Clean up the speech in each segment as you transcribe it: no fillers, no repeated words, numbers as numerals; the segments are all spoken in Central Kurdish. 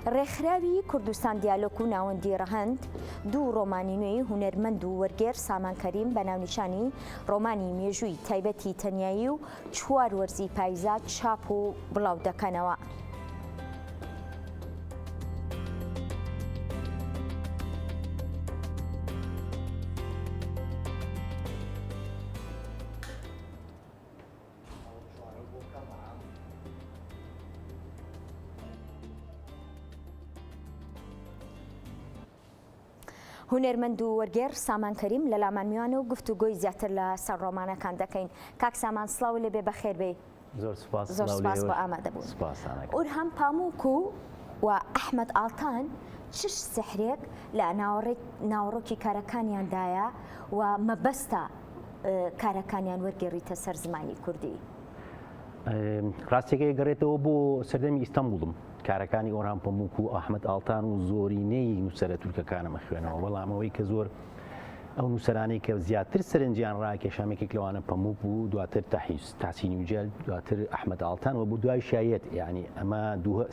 ڕێکخراوی کوردستان دیالۆگ و ناوەندی ڕەهەند دوو ڕۆمانی نوێی هونەرمەند و وەرگێر سامان کەریم بە ناونیشانی ڕۆمانی مێژووی تایبەتی تەنیایی و 4 وەرزی پاییزە چاپ و بڵاو دەکەنەوە. هونەرمەند و وەرگێر سامان کەریم لە لامان میوانە و گفتوگۆی زیاتر لە سەر ڕۆمانەکان دەکەین. کاک سامان سڵاو لێبێ بەخێر بێ. زۆر سپاس بۆ ئامادەبوون. ئورهەم پامووک و ئەحمەد ئاڵتان چ سحرێک لە ناوەڕۆکی کارەکانیاندایە و مەبەستە کارەکانیان وەرگێڕیتە سەر زمانی کوردی؟ ڕاستیەکەی گەڕێتەوە بۆ سەردەمی ئیستانبوڵم. کارەکانی ئۆرهام پامووک و ئەحمەد ئاڵتان و زۆرینەی نووسەرە تورکەکانەمە خوێنەوە، بەڵام ئەوەی کە زۆر ئەو نووسەرانەی کە زیاتر سەرنجیان ڕاکێشامێکێک لەوانە پامووک بوو، دواتر تاسینی وجێل، دواتر ئەحمەد ئاڵتان و بۆ دوای شایەت، یعنی ئەمە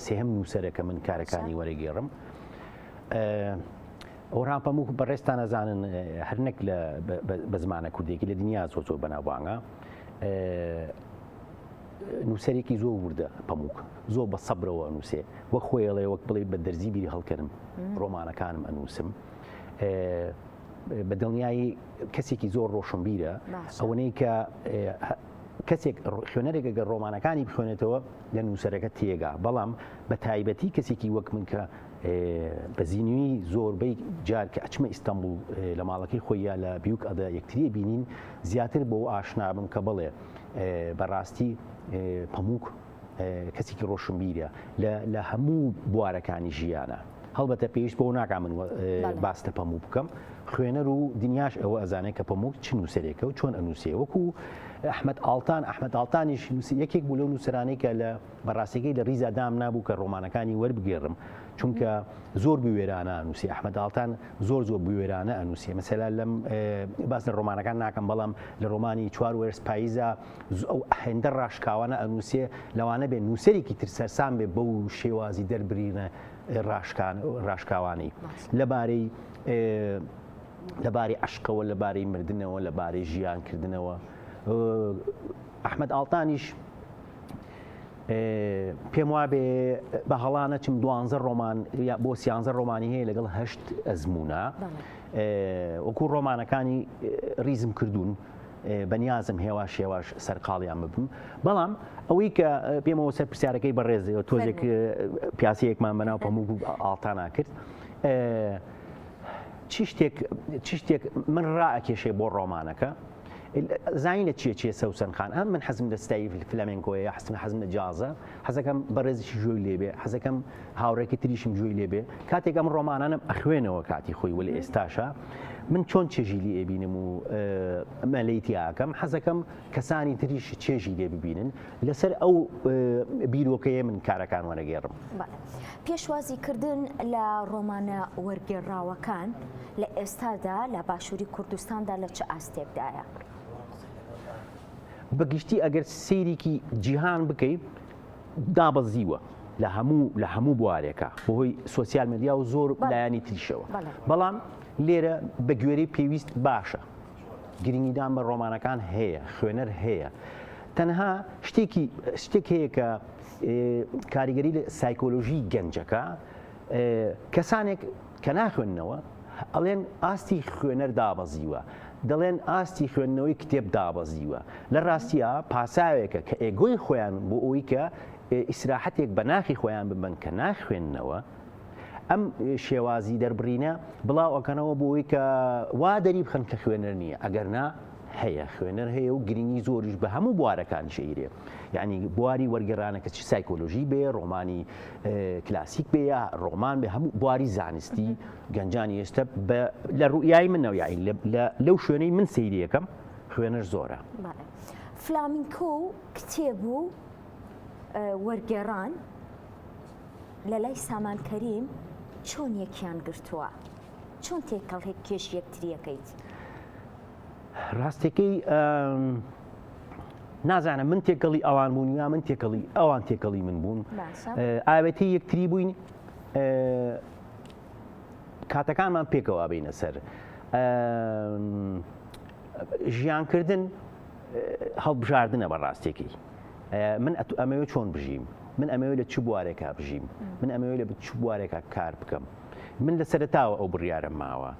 سێهەم نووسەرەکە من کارەکانی وەرەگێڕم. ئۆرهام پامووک بەڕێستان ئەزانن هەرنەک بە زمانە کوردێکی لە دنیا زۆر بەناوبانگە، نووسەرێکی زۆر وردە پامووک، زۆر بە سەبرەوە ئەنووسێ، وەک خۆیڵێ وەک بڵێ بە دەرزی بیری هەڵکەرم ڕۆمانەکانم ئەنووسم. بە دڵنیایی کەسێکی زۆر ڕۆشنبیرە، ئەوەنەی کە کەسێک خوێنەرێکە گە ڕۆمانەکانی بخوێنێتەوە لە نووسەرەکە تێگا، بەڵام بە تایبەتی کەسێکی وەک من کە بە زیینوی زۆربەی جار کە ئەچمە ئیستانبوڵ لە ماڵەکەی خۆی یا لە بیوک ئەدا یەکتری بینین، زیاتر بۆ ئاشنابم کە بڵێ بەڕاستی پامووک کەسێکی ڕۆشنبیرە لە هەموو بوارەکانی ژیانە. هەڵبەتە پێویست بۆ ناکام من باستە پامووک بکەم، خوێنەر و دنیاش ئەوە ئەزانێت کە پامووک چ نووسەرێکە و چۆن ئەنووسێ. وەکو ئەحمەد ئاڵتانیش یەکێک بوو لەو نووسەرانەی کە لە بەڕاستیەکەی لە ڕیزە دام نابوو کە ڕۆمانەکانی وەربگێڕم، چونکە زۆر بوێرانە ئەنووسێ. ئەحمەد ئاڵتان زۆر بوێرانە ئەنووسێ. مەسەلا لەم باس لە ڕۆمانەکان ناکەم، بەڵام لە ڕۆمانی 4 وەرز پاییزە ئەو هێندە ڕاشکاوانە ئەنووسێ، لەوانە بێ نووسەرێکی تر سەرسام بێ بەو شێوازی دەربرینە ڕاشکاوانی لەبارەی عشقەوە، لەبارەی مردنەوە، لەبارەی ژیانکردنەوە. ئەحمەد ئاڵتانیش پێم وابێ بە هەڵانە چم 12 ڕۆمان بۆ 13 ڕۆمانی هەیە لەگەڵ 8 ئەزمونە، وەکو ڕۆمانەکانی ریزم کردوون، بەنیازم هێواش سەرقاڵیان ببم. بەڵام ئەوەی کە پێمەوە سەر پرسیارەکەی بەڕێزەوە تۆزێک پیاسەیەکمان بەناو پامووک ئاڵتانا کرد، چ شتێک من ڕائەکێشێ بۆ ڕۆمانەکە زانینە چیە سەوسەن خان. ئەم من حەزم لە ستایلی فلامێنکۆیە، حەزم لە جازە، حەزەکەم بەڕێزیشی جوۆی لێبێ، حەزەکەم هاوڕێکی تریشم جوۆی لێبێ. کاتێک ئەم ڕۆمانانم ئەخوێنەوە کاتی خۆی وە لە ئێستاشە من چۆن چێژی لێ بینم و مەلەیتی ئاکەم، حەزەکەم کەسانی تریش چێژی لێ ببینن. لەسەر ئەو بیرۆکەیە من کارەکان وەرەگێڕم. پێشوازیکردن لە ڕۆمانە وەرگێڕاوەکان لە ئێستادا لە باشووری کوردستاندا لە چه ئاستێکدایە؟ بەگشتی ئەگەر سەیرێکی جیهان بکەیت دابەزیوە لە هەموو بوارێکە بۆهۆی سۆسیال مێدیا و زۆر لایانی تریشەوە، بەڵام لێرە بە گوێرەی پێویست باشە، گرنگیدان بە ڕۆمانەکان هەیە، خوێنەر هەیە. تەنها شتێک هەیە کە کاریگەری لە سایکۆلۆژی گەنجەکە، کەسانێک کە ناخوێننەوە ئەڵێن ئاستی خوێنەر دابەزیوە، دەڵێن ئاستی خوێندنەوەی کتێب دابەزیوە. لە ڕاستیە پاساوێکە کە ئێگۆی خۆیان بۆ ئەوەی کە ئیسراحەتێک بە ناخی خۆیان ببن کە ناخوێننەوە، ئەم شێوازی دەربڕینە بڵاو ئەکەنەوە بۆ ئەوەی کە وا دەری بخەن کە خوێنەر نییە. ئەگەر نا هەیە، خوێنەر هەیە و گرنگی زۆریش بە هەموو بوارەکانی شەیرێ، یعنی بواری وەرگێڕانەکە چی سایکۆلۆژی بێ، ڕۆمانی کلاسیک بێ، یا ڕۆمان بێ، هەموو بواری زانستی گەنجانی ئێستا لە ڕوئیای منەوە، یعنی لەو شوێنەی من سەیرەکەم خوێنەر زۆرە. فلامینکۆ کتێب و وەرگێڕان لە لای سامان کەریم چۆن یەکیان گرتووە؟ چۆن تێکەڵ کێش یەکتریەکەیت؟ ڕاستەکەی نازانم من تێکەڵی ئەوان بوون یا من تێکەڵی ئەوان تێکەڵی من بوون. ئاوێتی یەکتری بووین کاتەکانمان پێکەوە بینە سەر ژیانکردن هەڵبژاردنە بەڕاستێکی من ئەمەوێت چۆن بژیم من ئەمەوێت لە چ بوارێکا بژیم من ئەمەوێت لە چ بوارێکا کار بکەم من لە سەرتاوە ئەو بڕیارم ماوە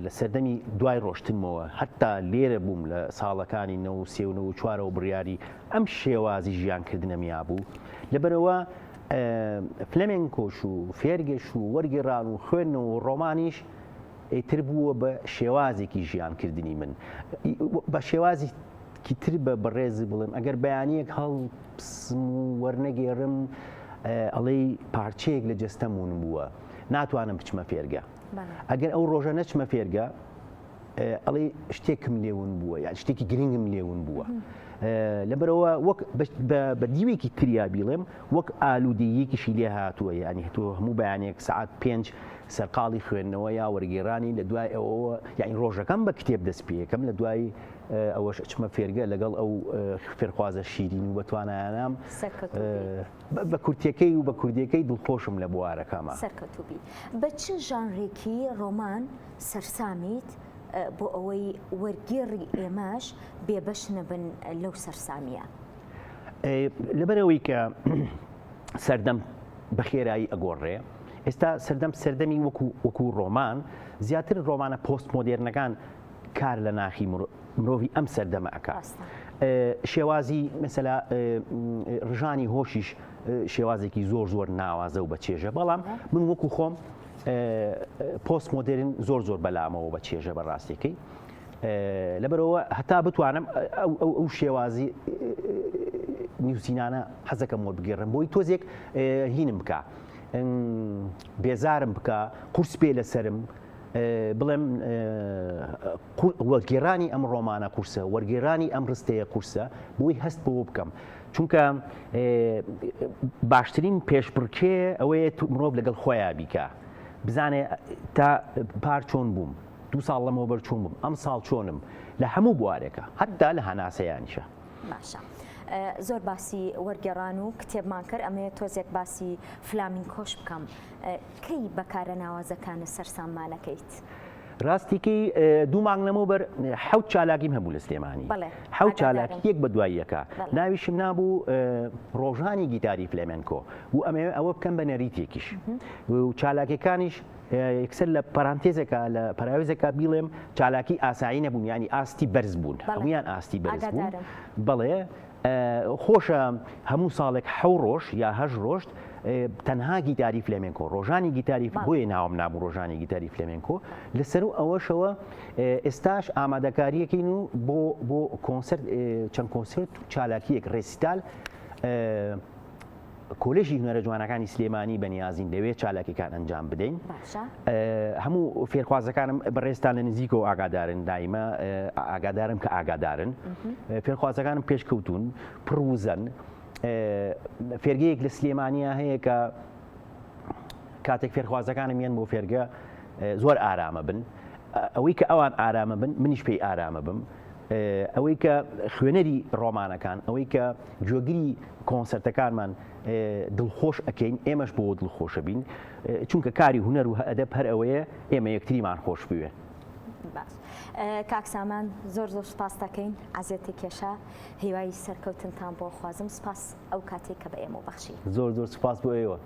لە سەردەمی دوای ڕۆشتنمەوە حتا لێرە بووم لە ساڵەکانی 1940 بڕیاری ئەم شێوازی ژیانکردنەمیا بوو لەبەرەوە فلەمێنکۆش و فێرگێش و وەرگێڕان و خوێندنەوە و ڕۆمانیش ئیتر بووە بە شێوازێکی ژیانکردنی من بە شێوازی تر بە بەڕێز بڵێم ئەگەر بەیانیەک هەڵپسم و وەرنەگێڕم ئەڵێ پارچەیەک لە جەستەمون بووە ناتوانم بچمە فێرگە ئەگەر ئەو ڕۆژە نەچمە فێرگە ئەڵێ شتێکم لێون بووە یان شتێکی گرنگم لێون بووە لەبەرەوە وەک بە دیوێکی تریا بیڵێم وەک ئالوودەیەکیشی لێ هاتووە ینی هەتووە هەموو بەیانێک سعات 5 سەرقاڵی خوێندنەوە یا وەرگێڕانی لە دوای ئەوەوە یعنی ڕۆژەکەم بە کتێب دەست پێکەم لە دوای ئەوەش چمە فێرگە لەگەڵ ئەو فێرخوازە شیرین و بەتوانایانام بە کورتەکەی و بە کوردیەکەی دڵخۆشم لە بوارەکەمە سەرکەوتوبی بە چ ژانرێکی ڕۆمان سەرسامیت بۆ ئەوەی وەرگێڕی ئێمەش بێبەش نەبن لەو سەرسامیە لەبەرەوەی کە سەردەم بە خێرایی ئەگۆڕێ ئێستا سەردەمی وەکو ڕۆمان زیاتر ڕۆمانە پۆست مۆدێرنەکان کار لە ناخی مرۆڤی ئەم سەردەمە ئەکا شێوازی مەسەلا ڕژانی هۆشیش شێوازێکی زۆر ناوازە و بە چێژە بەڵام من وەکو خۆم پۆست مۆدرن زۆر بەلامەوە بە چێژە بەڕاستیەکەی لەبەرەوە هەتا بتوانم ئەو شێوازی نیوسینانە حەزەکەم وەربگێڕم بۆی تۆزێک هینم بکە بێزارم بکە قورس پێ لەسرم بڵێم وەرگێڕانی ئەم ڕۆمانە قورسە وەرگێڕانی ئەم ڕستەیە قورسە بۆی هەست بۆ بکەم چونکە باشترین پێشبڕکێ ئەوەیە مرۆڤ لەگەڵ خۆیان بیکە بزانێ تا پار چۆن بووم 2 ساڵ لەمەوە بەر چۆن بووم ئەم ساڵ چۆنم لە هەموو بوارێکە حتا لە هەناسەیانیشە باشە زۆر باسی وەرگێڕان و کتێبمان کرد ئەمەیە تۆزێک باسی فلامینکۆش بکەم کەی بەکارە ناوازەکانە سەرسامانەکەیت ڕاستیکەی 2 مانگ لەمەوە بەر 7 چالاکیم هەبوو لە سلێمانی 7 چالاکی یەک بە دوای یەکە ناویشم نابوو ڕۆژانی گیتاری فلێمنکۆ و ئەمەوێت ئەوە بکەم بە نەریتێکیش و چالاکەکانیش یەکسەر لە پەرانتێزێکە لە پەراوێزێکە بیڵێم چالاکی ئاسایی نەبوون ینی ئاستی بەرز بوون هەمویان ئاستی بەرز بوون بەڵێ خۆشە هەموو ساڵێک 7 ڕۆژ یا 8 ڕۆژ تەنها گیتاری فلێمنکۆ ڕۆژانی گیتاری بۆیە ناوم نابوو ڕۆژانی گیتاری فلێمنکۆ لەسەر و ئەوەشەوە ئێستاش ئامادەکاریەکەین و بۆ کۆنسەرت چەند کۆنسرت و چالاکیەک ڕێسیتال کۆلێژی هونەرە جوانەکانی سلێمانی بەنیازین دەوێت چالاکیەکان ئەنجام بدەین هەموو فێرخوازەکانم بەڕێستان لە نزیکەوە ئاگادارن دایمە ئاگادارم کە ئاگادارن فێرخوازەکانم پێشکەوتون پڕوزەن فێرگەیەک لە سلێمانیا هەیە کە کاتێک فێرخوازەکانم یەن بۆ فێرگە زۆر ئارامە بن ئەوەی کە ئەوان ئارامە بن منیش پێی ئارامە بم ئەوەی کە خوێنەری ڕۆمانەکان ئەوەی کە گوێگری کۆنسەرتەکانمان دڵخۆش ئەکەین ئێمەش بۆ دڵخۆشە بین چونکە کاری هونەر و ئەدەب هەر ئەوەیە ئێمە یەکتریمان خۆش بوێ باش کاکسامان زۆر سپاس دەکەین ئازێتی کێشە هیوای سەرکەوتنتان بۆ خوازم سپاس ئەو کاتێک کە بە ئێمە بەخشی زۆر سپاس بۆ ئێوە